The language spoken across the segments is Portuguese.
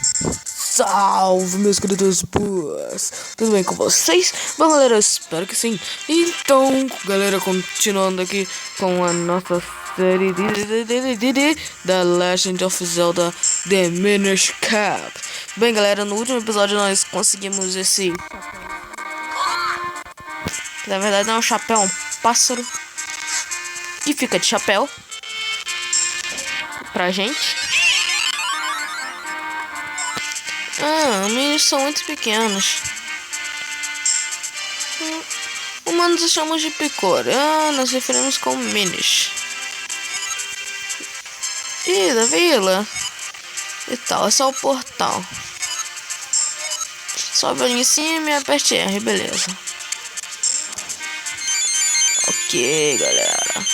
Salve, meus queridos boas! Tudo bem com vocês? Bom, galera, espero que sim. Então, galera, continuando aqui com a nossa série de The Legend of Zelda The Minish Cap. Bem, galera, no último episódio nós conseguimos esse... Na verdade não é um chapéu, é um pássaro que fica de chapéu pra gente. Os minis são muito pequenos. Humanos os chamamos de picor. Nós referimos como minis. E da vila. E tal, esse é o portal. Sobe ali em cima e aperte R, beleza. Ok, galera.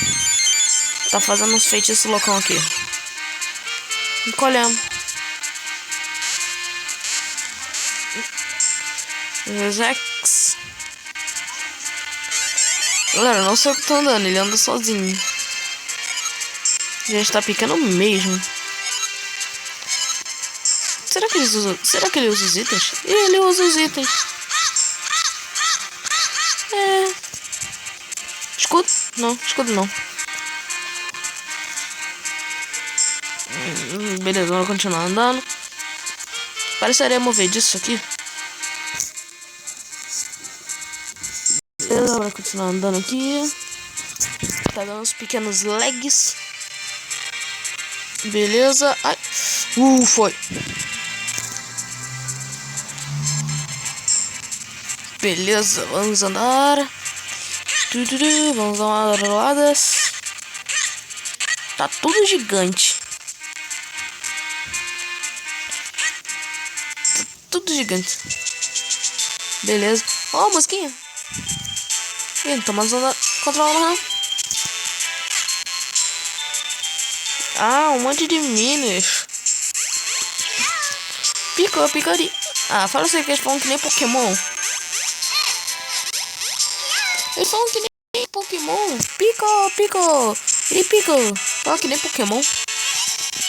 Tá fazendo uns feitiços loucão aqui. Encolhemos. Rex. Galera, não sei o que tô andando, ele anda sozinho. A gente tá picando mesmo. Será que ele usa os itens? Ele usa os itens. Escudo? Não, escudo não. Beleza, vamos continuar andando. Pareceria mover disso aqui. Beleza, vamos continuar andando aqui. Tá dando uns pequenos lags. Beleza. Ai. Foi. Beleza, vamos andar. Vamos dar uma rolada. Tá tudo gigante. Tudo gigante. Beleza. Ó, mosquinha. Ih, não tô mais controlando não. Um monte de minis. Picaria. Fala assim que eles falam que nem Pokémon. Eles falam que nem Pokémon. Pico. E pico. Fala que nem Pokémon.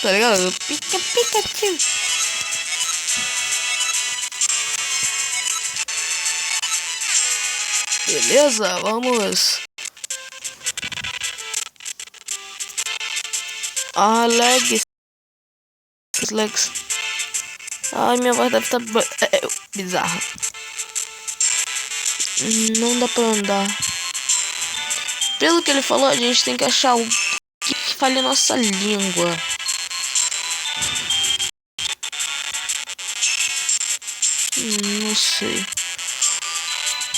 Tá ligado? Pikachu. Beleza, vamos. Legs. Ai, minha voz deve estar bizarra. Não dá pra andar. Pelo que ele falou, a gente tem que achar o que fale a nossa língua. Não sei.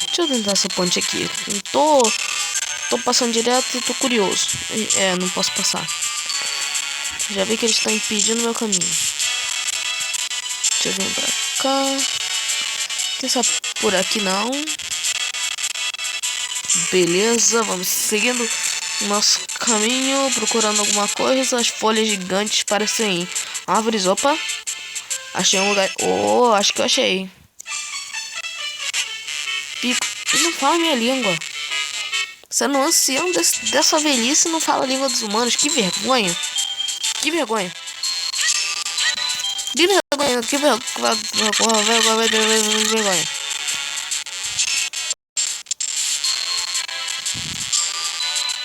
Deixa eu tentar essa ponte aqui. Tô passando direto e tô curioso. Não posso passar. Já vi que eles estão impedindo meu caminho. Deixa eu vir pra cá. Tem essa por aqui não. Beleza, vamos seguindo nosso caminho, procurando alguma coisa. As folhas gigantes parecem árvores. Opa! Achei um lugar. Acho que eu achei. Pico. Ele não fala minha língua. Você não é ancião dessa velhice e não fala a língua dos humanos. Que vergonha. Que vergonha.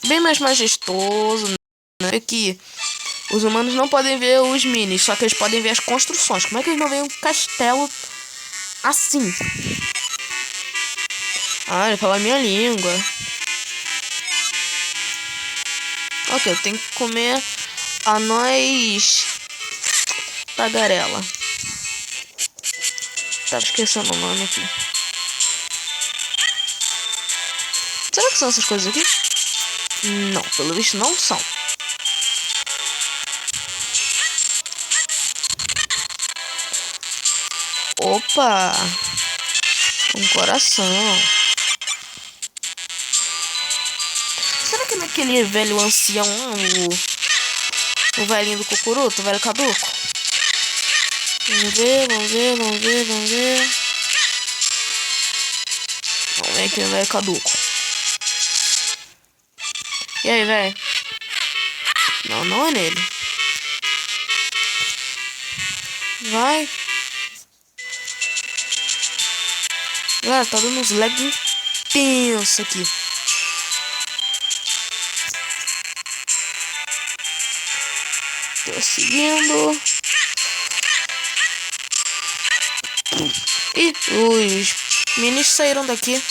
Bem mais majestoso, né? Que os humanos não podem ver os minis, só que eles podem ver as construções. Como é que eles não veem um castelo assim? Ele fala a minha língua. Ok, eu tenho que comer a noz tagarela. Tava esquecendo o nome aqui. Será que são essas coisas aqui? Não, pelo visto não são. Opa! Um coração. Será que naquele velho ancião lá, o velhinho do Cucuruto, o velho caduco? Vamos ver. Vamos ver aqui o velho caduco. E aí, velho? Não é nele. Vai. Galera, tá dando uns lag intenso aqui. Tô seguindo. E os minis saíram daqui.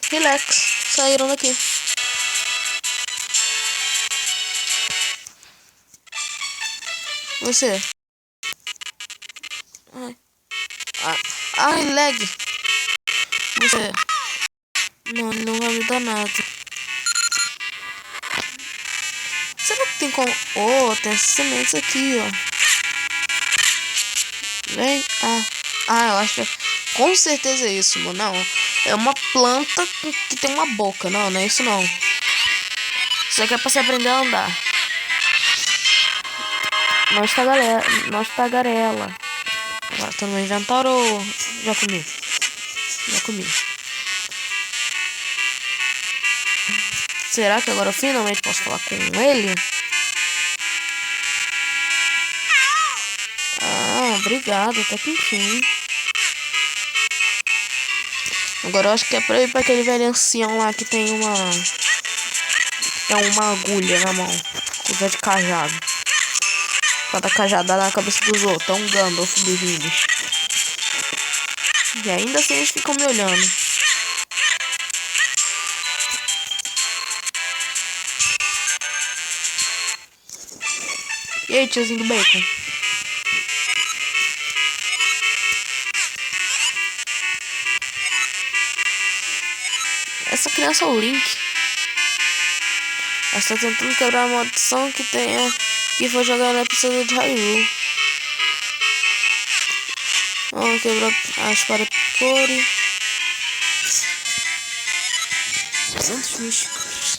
Relax, saíram daqui. Você. Ai, lag. Você. Não vai me dar nada. Será que tem como... Oh, tem sementes aqui, ó. Vem. Eu acho que... Com certeza é isso, mano. Não. É uma planta que tem uma boca. Não é isso não. Isso aqui é pra você aprender a andar. Nós tagarela. Agora tô no inventário ou... Já comi. Será que agora eu finalmente posso falar com ele? Obrigado, até que enfim. Agora eu acho que é pra ir pra aquele velho ancião lá que tem uma... uma agulha na mão. Coisa de cajado. Cada cajadada na cabeça dos outros. É um Gandalf dos vídeos. E ainda assim eles ficam me olhando. E aí, tiozinho do bacon? Essa criança é o Link. Ela está tentando quebrar a maldição que foi jogada na piscina de Hyrule. Vamos quebrar a espada Picori. 200 místicos.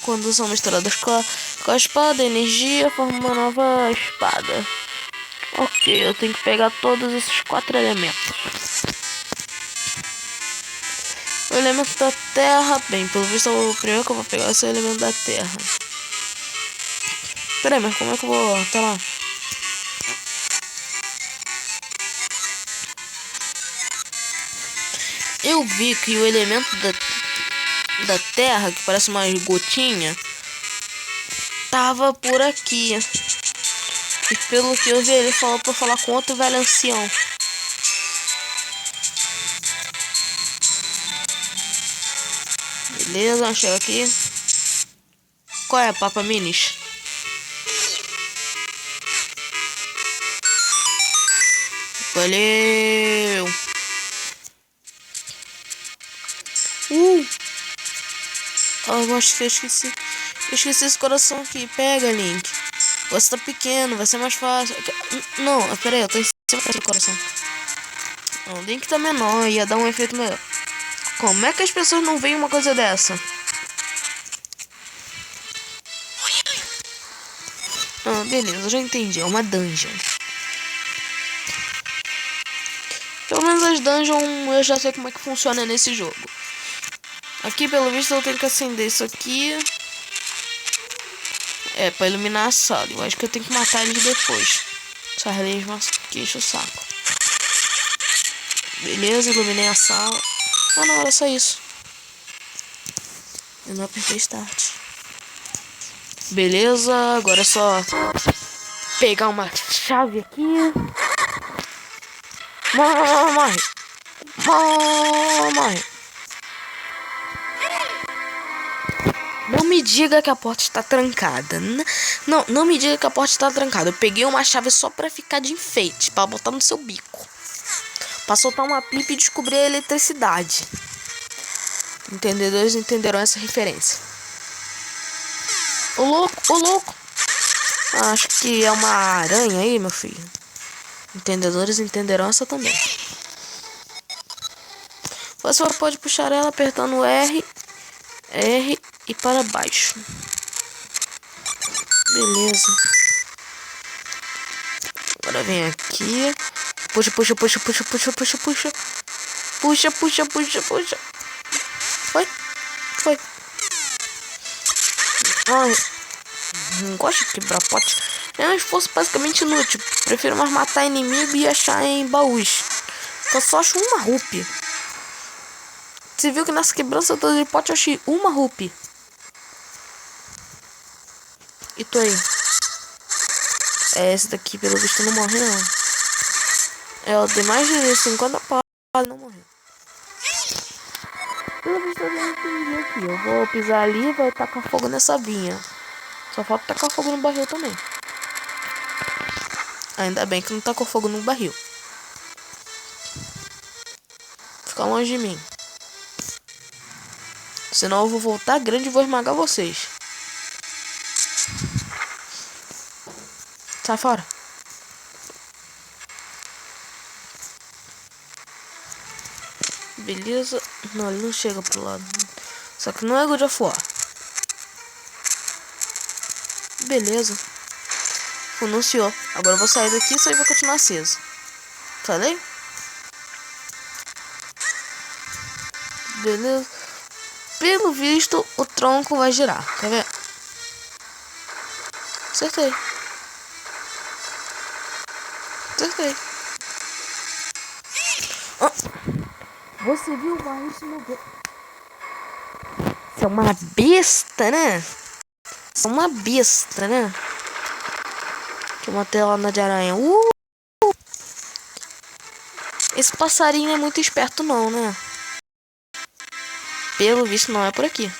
Quando são misturadas com a espada, a energia forma uma nova espada. Ok, eu tenho que pegar todos esses 4 elementos. O elemento da terra. Bem, pelo visto o primeiro que eu vou pegar é o elemento da terra. Pera aí, mas como é que eu vou até lá? Eu vi que o elemento da terra, que parece uma gotinha, tava por aqui. E pelo que eu vi, ele falou pra falar com outro velho ancião. Beleza, chega aqui. Qual é, Papa Minis? Valeu! Eu acho que eu esqueci. Eu esqueci esse coração aqui. Pega, Link. Você tá pequeno, vai ser mais fácil. Não, pera aí, eu tô em cima do coração. O Link tá menor, ia dar um efeito melhor. Como é que as pessoas não veem uma coisa dessa? Beleza, eu já entendi. É uma dungeon. Pelo menos as dungeons eu já sei como é que funciona nesse jogo. Aqui, pelo visto, eu tenho que acender isso aqui. É, pra iluminar a sala. Eu acho que eu tenho que matar eles depois. Essas leis que enche o saco. Beleza, iluminei a sala. Não, era só isso. Eu não apertei start. Beleza, agora é só pegar uma chave aqui. Morre. Não me diga que a porta está trancada. Não me diga que a porta está trancada. Eu peguei uma chave só pra ficar de enfeite, pra botar no seu bico. Pra soltar uma pipa e descobrir a eletricidade. Entendedores entenderão essa referência. Ô louco. Acho que é uma aranha aí, meu filho. Entendedores entenderão essa também. Você pode puxar ela apertando R e para baixo. Beleza. Agora vem aqui. Puxa. Foi. Ai. Não gosto de quebrar pote. É um esforço basicamente inútil. Prefiro mais matar inimigo e achar em baús. Eu só acho uma rupee. Você viu que nessa quebrança toda de pote eu achei uma rupee. E tô aí. É, esse daqui pelo visto não morre não. É, eu dei mais de 50 pau e não morreu. Pelo visto eu não entendi aqui. Eu vou pisar ali e vai tacar fogo nessa vinha. Só falta tacar fogo no barril também. Ainda bem que não tacou fogo no barril. Fica longe de mim. Senão eu vou voltar grande e vou esmagar vocês. Sai fora. Beleza. Não, ele não chega pro lado. Só que não é God of War. Beleza. Anunciou. Agora eu vou sair daqui e isso aí vai continuar aceso. Falei? Beleza. Pelo visto, o tronco vai girar. Quer ver? Acertei. Acertei. Oh. Você viu o barril se mover? Você é uma besta, né? Você é uma besta, né? Deixa eu manter lá na de aranha. Esse passarinho não é muito esperto não, né? Pelo visto não é por aqui.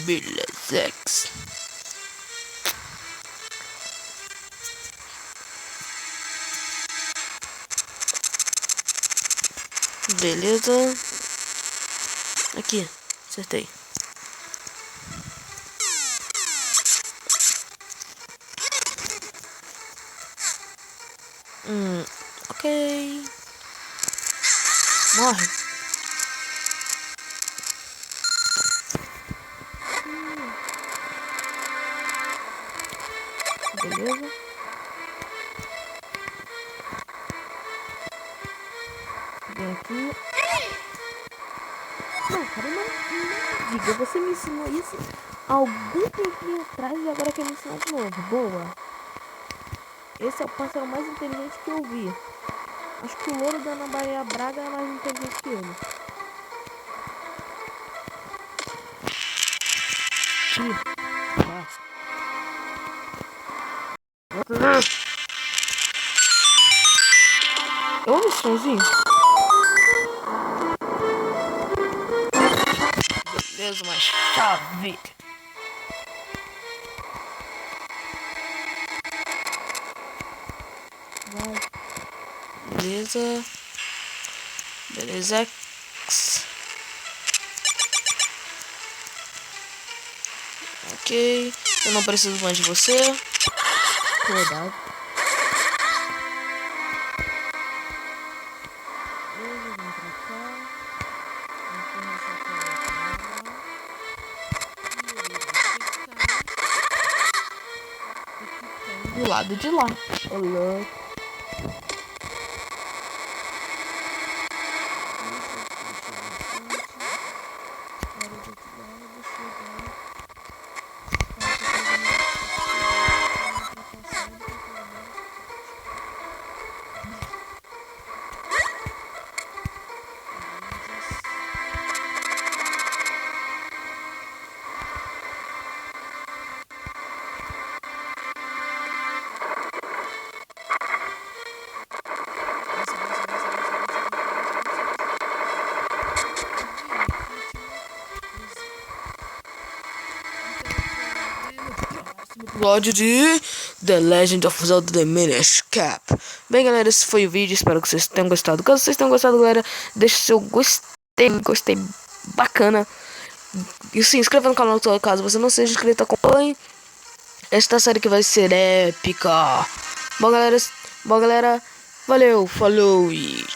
Beleza. Beleza. Aqui, acertei. Ok. Morre. Beleza. Vem aqui. Não, cara, não diga, você me ensinou isso algum tempinho atrás e agora quer me ensinar de novo. Boa. Esse é o pássaro mais inteligente que eu vi. Acho que o louro da Ana Maria Braga é mais inteligente que ele. Eu ouvi esse somzinho. Beleza, uma chave. Beleza. Beleza. Ok. Eu não preciso mais de você. Cuidado. Do lado de lá. Olá. Episódio de The Legend of Zelda The Minish Cap. Bem, galera, esse foi o vídeo. Espero que vocês tenham gostado. Caso vocês tenham gostado, galera, deixe seu gostei bacana. E se inscreva no canal caso você não seja inscrito. Acompanhe esta série que vai ser épica. Bom, galera, valeu, falou e